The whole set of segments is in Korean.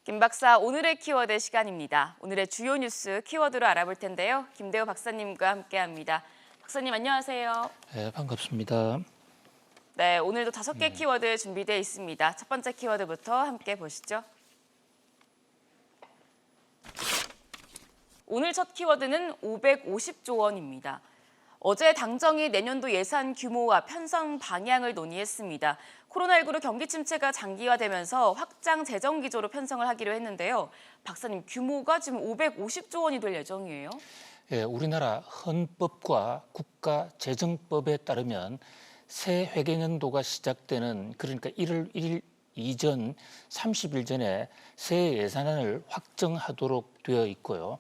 김 박사, 오늘의 키워드 시간입니다. 오늘의 주요 뉴스 키워드로 알아볼 텐데요. 김대호 박사님과 함께합니다. 박사님 안녕하세요. 네, 반갑습니다. 네, 오늘도 5개 키워드 준비되어 있습니다. 첫 번째 키워드부터 함께 보시죠. 오늘 첫 키워드는 550조 원입니다. 어제 당정이 내년도 예산 규모와 편성 방향을 논의했습니다. 코로나19로 경기 침체가 장기화되면서 확장 재정 기조로 편성을 하기로 했는데요. 박사님, 규모가 지금 550조 원이 될 예정이에요? 예, 우리나라 헌법과 국가재정법에 따르면 새 회계년도가 시작되는 그러니까 1월 1일 이전 30일 전에 새 예산안을 확정하도록 되어 있고요.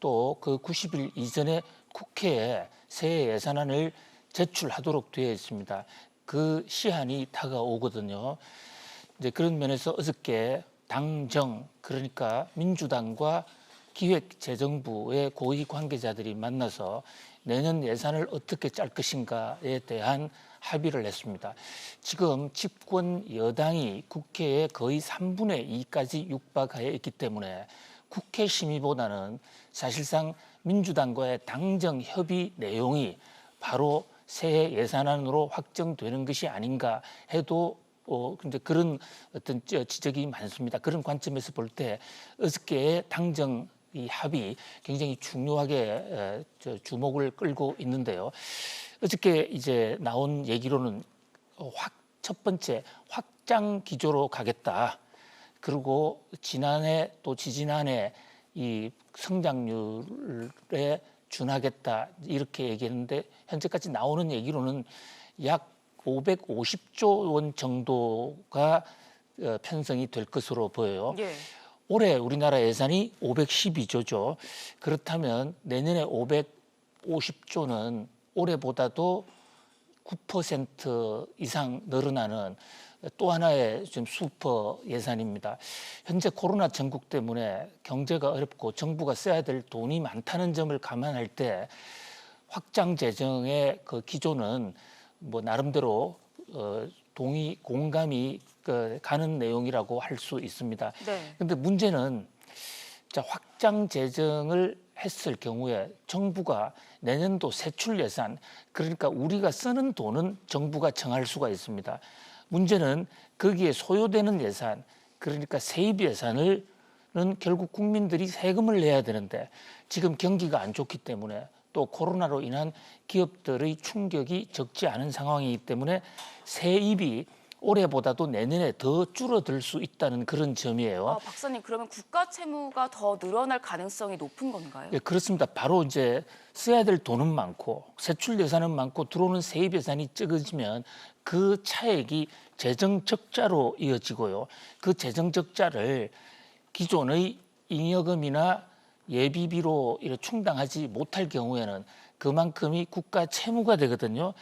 또 그 90일 이전에 국회에 새 예산안을 제출하도록 되어 있습니다. 그 시한이 다가오거든요. 이제 그런 면에서 어저께 당정 그러니까 민주당과 기획재정부의 고위 관계자들이 만나서 내년 예산을 어떻게 짤 것인가에 대한 합의를 했습니다. 지금 집권 여당이 국회에 거의 3분의 2까지 육박하여 있기 때문에 국회 심의보다는 사실상 민주당과의 당정 협의 내용이 바로 새해 예산안으로 확정되는 것이 아닌가 해도 근데 그런 어떤 지적이 많습니다. 그런 관점에서 볼 때 어저께의 당정 이 합의 굉장히 중요하게 주목을 끌고 있는데요. 어저께 이제 나온 얘기로는 첫 번째 확장 기조로 가겠다. 그리고 지난해 또 지지난해 이 성장률에 준하겠다 이렇게 얘기했는데 현재까지 나오는 얘기로는 약 550조 원 정도가 편성이 될 것으로 보여요. 예. 올해 우리나라 예산이 512조죠. 그렇다면 내년에 550조는 올해보다도 9% 이상 늘어나는 또 하나의 좀 슈퍼 예산입니다. 현재 코로나 전국 때문에 경제가 어렵고 정부가 써야 될 돈이 많다는 점을 감안할 때 확장 재정의 그 기조는 뭐 나름대로 공감이 가는 내용이라고 할 수 있습니다. 그런데 문제는 확장 재정을 했을 경우에 정부가 내년도 세출 예산 그러니까 우리가 쓰는 돈은 정부가 정할 수가 있습니다. 문제는 거기에 소요되는 예산 그러니까 세입 예산을 결국 국민들이 세금을 내야 되는데 지금 경기가 안 좋기 때문에 또 코로나로 인한 기업들의 충격이 적지 않은 상황이기 때문에 세입이 올해보다도 내년에 더 줄어들 수 있다는 그런 점이에요. 박사님, 그러면 국가 채무가 더 늘어날 가능성이 높은 건가요? 예, 그렇습니다. 바로 이제 써야 될 돈은 많고 세출 예산은 많고 들어오는 세입 예산이 적어지면 그 차액이 재정 적자로 이어지고요. 그 재정 적자를 기존의 잉여금이나 예비비로 충당하지 못할 경우에는 그만큼이 국가 채무가 되거든요.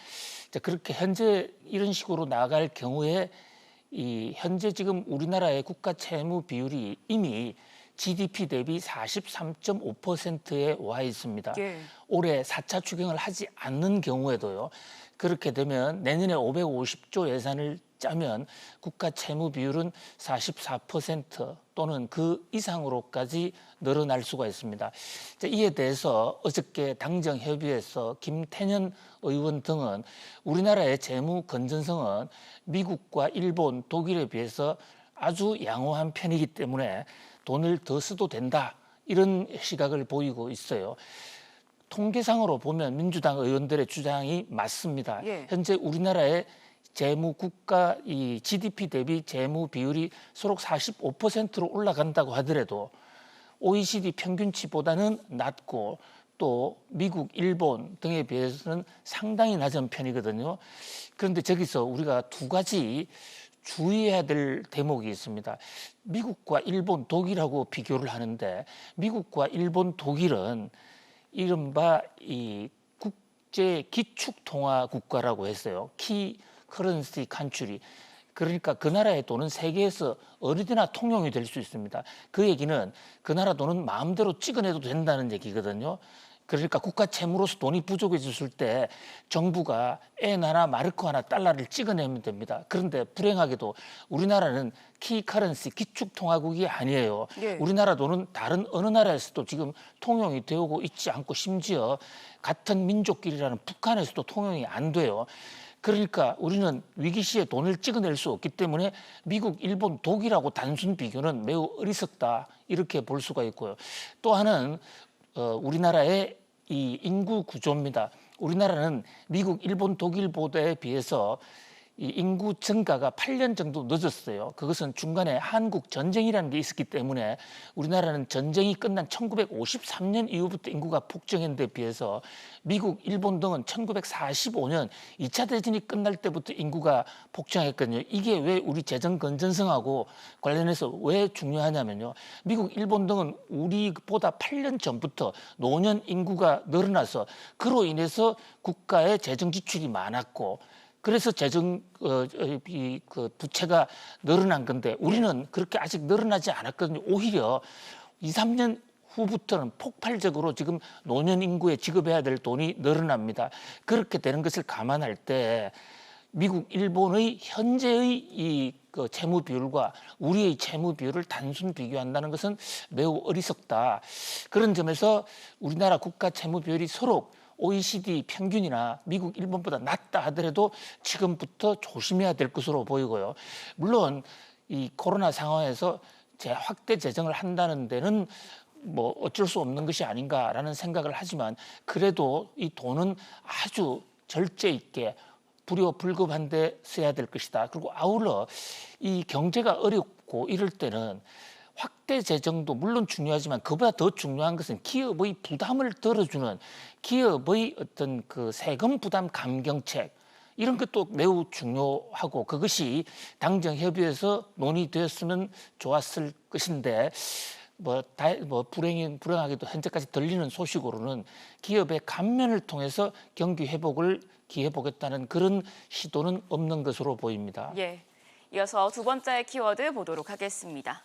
그렇게 현재 이런 식으로 나갈 경우에 현재 지금 우리나라의 국가 채무 비율이 이미 GDP 대비 43.5%에 와 있습니다. 예. 올해 4차 추경을 하지 않는 경우에도요. 그렇게 되면 내년에 550조 예산을 짜면 국가 채무 비율은 44% 또는 그 이상으로까지 늘어날 수가 있습니다. 이에 대해서 어저께 당정 협의에서 김태년 의원 등은 우리나라의 재무 건전성은 미국과 일본, 독일에 비해서 아주 양호한 편이기 때문에 돈을 더 써도 된다 이런 시각을 보이고 있어요. 통계상으로 보면 민주당 의원들의 주장이 맞습니다. 예. 현재 우리나라의 재무 국가 이 GDP 대비 재무 비율이 서로 45%로 올라간다고 하더라도 OECD 평균치보다는 낮고 또 미국, 일본 등에 비해서는 상당히 낮은 편이거든요. 그런데 저기서 우리가 두 가지 주의해야 될 대목이 있습니다. 미국과 일본, 독일하고 비교를 하는데 미국과 일본, 독일은 이른바 이 국제 기축 통화 국가라고 했어요. 키 커런시 컨트리. 그러니까 그 나라의 돈은 세계에서 어디나 통용이 될 수 있습니다. 그 얘기는 그 나라 돈은 마음대로 찍어내도 된다는 얘기거든요. 그러니까 국가 채무로서 돈이 부족해졌을 때 정부가 엔 하나 마르크 하나 달러를 찍어내면 됩니다. 그런데 불행하게도 우리나라는 키 커런시 기축통화국이 아니에요. 예. 우리나라 돈은 다른 어느 나라에서도 지금 통용이 되고 있지 않고 심지어 같은 민족끼리라는 북한에서도 통용이 안 돼요. 그러니까 우리는 위기 시에 돈을 찍어낼 수 없기 때문에 미국, 일본, 독일하고 단순 비교는 매우 어리석다 이렇게 볼 수가 있고요. 또 하나는 우리나라의 이 인구 구조입니다. 우리나라는 미국, 일본, 독일보다에 비해서 이 인구 증가가 8년 정도 늦었어요. 그것은 중간에 한국 전쟁이라는 게 있었기 때문에 우리나라는 전쟁이 끝난 1953년 이후부터 인구가 폭증했는 데 비해서 미국, 일본 등은 1945년 2차 대전이 끝날 때부터 인구가 폭증했거든요. 이게 왜 우리 재정 건전성하고 관련해서 왜 중요하냐면요. 미국, 일본 등은 우리보다 8년 전부터 노년 인구가 늘어나서 그로 인해서 국가의 재정 지출이 많았고 그래서 재정 부채가 늘어난 건데 우리는 그렇게 아직 늘어나지 않았거든요. 오히려 2, 3년 후부터는 폭발적으로 지금 노년 인구에 지급해야 될 돈이 늘어납니다. 그렇게 되는 것을 감안할 때 미국, 일본의 현재의 이 채무 비율과 우리의 채무 비율을 단순 비교한다는 것은 매우 어리석다. 그런 점에서 우리나라 국가 채무 비율이 서로 OECD 평균이나 미국, 일본보다 낮다 하더라도 지금부터 조심해야 될 것으로 보이고요. 물론 이 코로나 상황에서 확대 재정을 한다는 데는 뭐 어쩔 수 없는 것이 아닌가라는 생각을 하지만 그래도 이 돈은 아주 절제 있게 불효불급한 데 써야 될 것이다. 그리고 아울러 이 경제가 어렵고 이럴 때는 확대 재정도 물론 중요하지만 그보다 더 중요한 것은 기업의 부담을 덜어주는 기업의 어떤 그 세금 부담 감경책 이런 것도 매우 중요하고 그것이 당정 협의에서 논의되었으면 좋았을 것인데 불행하게도 현재까지 들리는 소식으로는 기업의 감면을 통해서 경기 회복을 기해 보겠다는 그런 시도는 없는 것으로 보입니다. 예. 이어서 두 번째 키워드 보도록 하겠습니다.